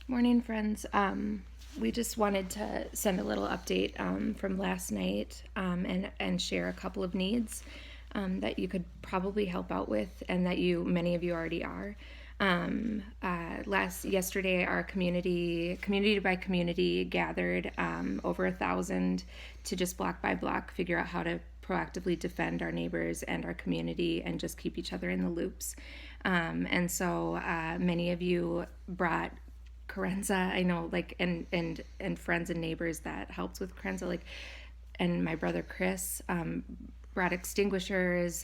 Morning, friends. We just wanted to send a little update from last night and share a couple of needs that you could probably help out with, and that many of you already are. Yesterday, our community by community, gathered over 1,000 to just block by block figure out how to proactively defend our neighbors and our community and just keep each other in the loops. And so many of you brought Carenza, I know, like, and friends and neighbors that helped with Carenza, like, and my brother Chris brought extinguishers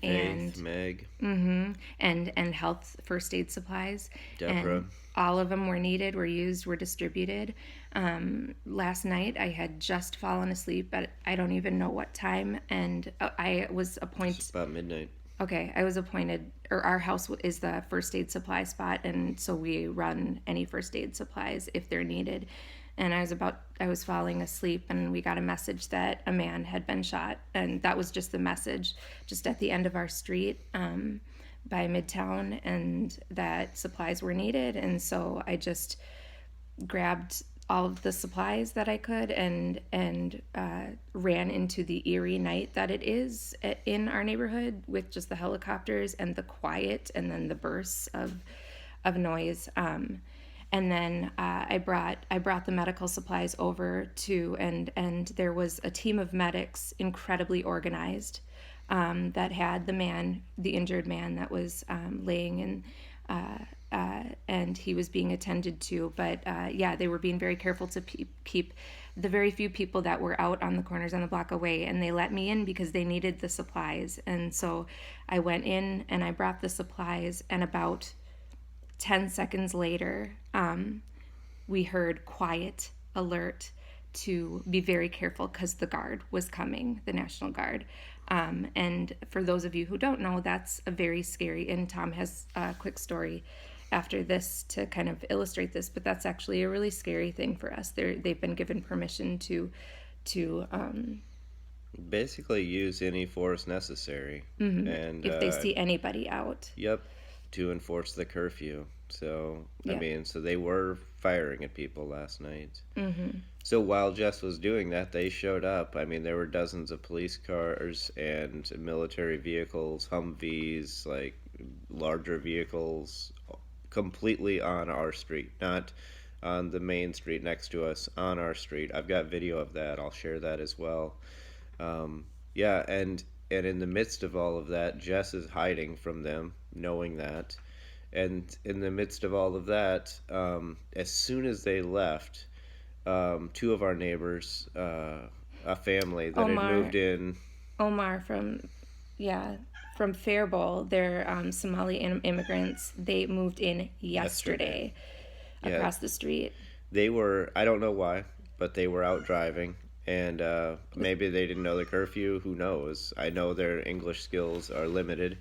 Faith, Meg, and health first aid supplies, Deborah. and all of them were needed, were used, were distributed. Last night I had just fallen asleep at I don't even know what time, and I was appointed. It's about midnight. Okay, I was appointed, or our house is the first aid supply spot, and so we run any first aid supplies if they're needed. And I was falling asleep, and we got a message that a man had been shot, and that was just the message, just at the end of our street by Midtown, and that supplies were needed. And so I just grabbed all of the supplies that I could and ran into the eerie night that it is in our neighborhood, with just the helicopters and the quiet and then the bursts of noise. And then I brought the medical supplies over to, and there was a team of medics, incredibly organized, that had the injured man that was laying in, and he was being attended to. But yeah, they were being very careful to keep the very few people that were out on the corners on the block away, and they let me in because they needed the supplies. And so I went in and I brought the supplies, and about 10 seconds later, we heard quiet alert to be very careful because the guard was coming, the National Guard. And for those of you who don't know, that's a very scary, and Tom has a quick story after this to kind of illustrate this, but that's actually a really scary thing for us. They've been given permission to Basically, use any force necessary. And, if they see anybody out. yep, to enforce the curfew. So, I Yeah. mean, so they were firing at people last night. So while Jess was doing that, they showed up. I mean, there were dozens of police cars and military vehicles, Humvees, like larger vehicles, completely on our street, not on the main street next to us, on our street. I've got video of that. I'll share that as well. Yeah, and in the midst of all of that, Jess is hiding from them, knowing that. And in the midst of all of that, as soon as they left, two of our neighbors, a family that had Omar moved in Omar yeah, from Faribault, they're Somali immigrants. They moved in yesterday. yesterday Yeah, across the street. they were, I don't know why, but they were out driving. And maybe they didn't know the curfew. Who knows? I know their English skills are limited.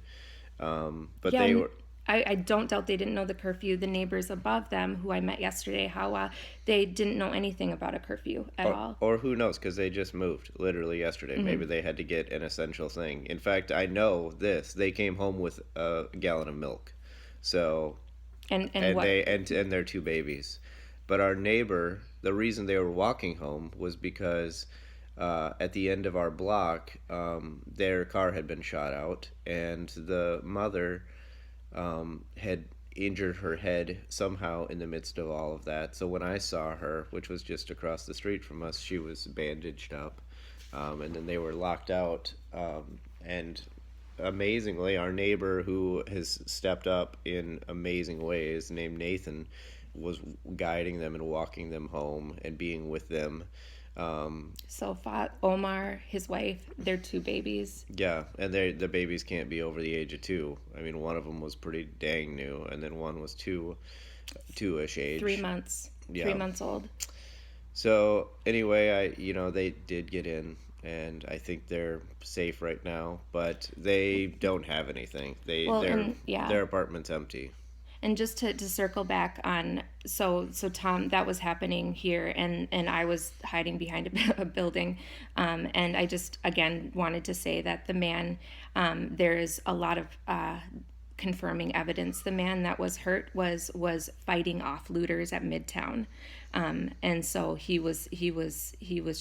But Yeah, they were, I don't doubt they didn't know the curfew. The neighbors above them, who I met yesterday, Hawa, they didn't know anything about a curfew at all. or who knows, because they just moved literally yesterday. Maybe they had to get an essential thing. In fact, I know this. They came home with a gallon of milk. So, And and what? and their two babies. But our neighbor, the reason they were walking home was because at the end of our block, their car had been shot out, and the mother had injured her head somehow in the midst of all of that. So when I saw her, which was just across the street from us, she was bandaged up, and then they were locked out. And amazingly, our neighbor, who has stepped up in amazing ways, named Nathan, was guiding them and walking them home and being with them. So Omar, his wife, their two babies, Yeah, and the babies can't be over the age of 2. I mean, one of them was pretty dang new, and then one was two-ish three age. months, three Yeah. months old. So anyway, they did get in, and I think they're safe right now, but they don't have anything. Well, and yeah, Their apartment's empty. and just to circle back on, so Tom, that was happening here, and I was hiding behind a building, and I just again wanted to say that the man, there is a lot of confirming evidence. The man that was hurt was fighting off looters at Midtown, and so he was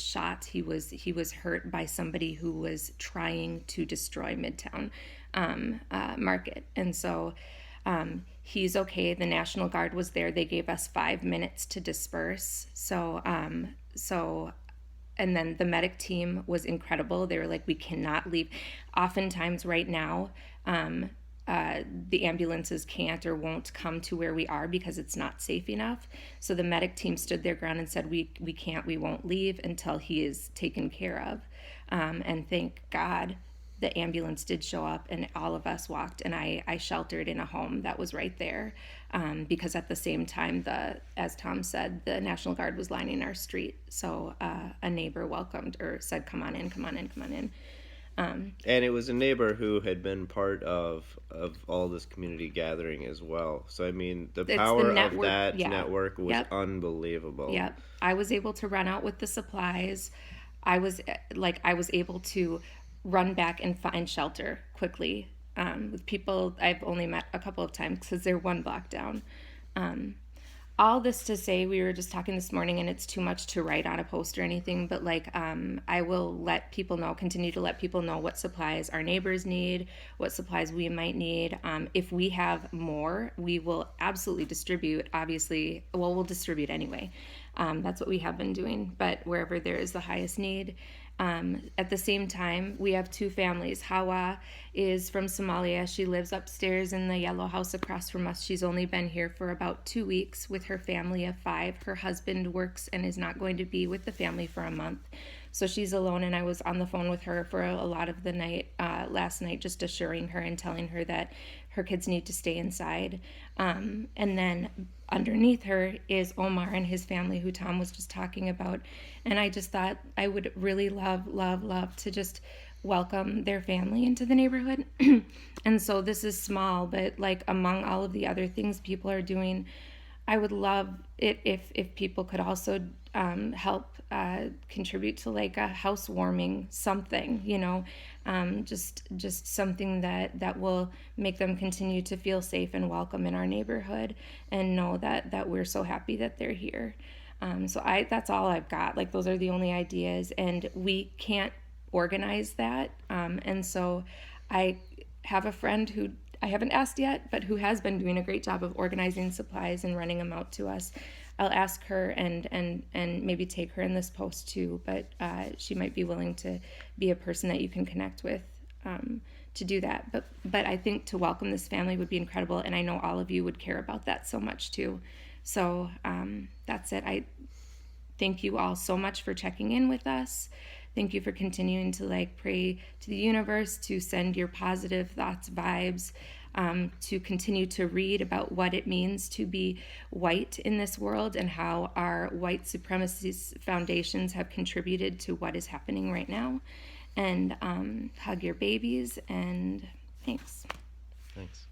shot. He was hurt by somebody who was trying to destroy Midtown Market, and so. He's okay. The National Guard was there. They gave us 5 minutes to disperse. And then the medic team was incredible. They were like, we cannot leave. Oftentimes right now, the ambulances can't or won't come to where we are because it's not safe enough. So the medic team stood their ground and said, we won't leave until he is taken care of. And thank God the ambulance did show up and all of us walked, and I sheltered in a home that was right there, because at the same time, as Tom said, the National Guard was lining our street. So a neighbor welcomed or said, come on in, come on in, come on in. And it was a neighbor who had been part of all this community gathering as well. So I mean, the power of that network was unbelievable. Yep. I was able to run out with the supplies. I was able to run back and find shelter quickly with people I've only met a couple of times because they're 1 block down. All this to say, we were just talking this morning, and it's too much to write on a post or anything, but I will continue to let people know what supplies our neighbors need, what supplies we might need. If we have more, we will absolutely distribute. Obviously, we'll distribute anyway. That's what we have been doing, but wherever there is the highest need. At the same time, we have 2 families. Hawa is from Somalia. She lives upstairs in the yellow house across from us. She's only been here for about 2 weeks with her family of 5. Her husband works and is not going to be with the family for a month. So she's alone, and I was on the phone with her for a lot of the night, last night, just assuring her and telling her that her kids need to stay inside. And then underneath her is Omar and his family, who Tom was just talking about. And I just thought I would really love to just welcome their family into the neighborhood. And so this is small, but among all of the other things people are doing, I would love it if people could also help contribute to a housewarming something, just something that will make them continue to feel safe and welcome in our neighborhood and know that we're so happy that they're here. So that's all I've got. Those are the only ideas, and we can't organize that. And so I have a friend who I haven't asked yet, but who has been doing a great job of organizing supplies and running them out to us. I'll ask her and maybe take her in this post too, but she might be willing to be a person that you can connect with to do that. But I think to welcome this family would be incredible, and I know all of you would care about that so much too. So that's it. I thank you all so much for checking in with us. Thank you for continuing to pray to the universe, to send your positive thoughts, vibes, to continue to read about what it means to be white in this world and how our white supremacy foundations have contributed to what is happening right now. And hug your babies, and thanks. Thanks.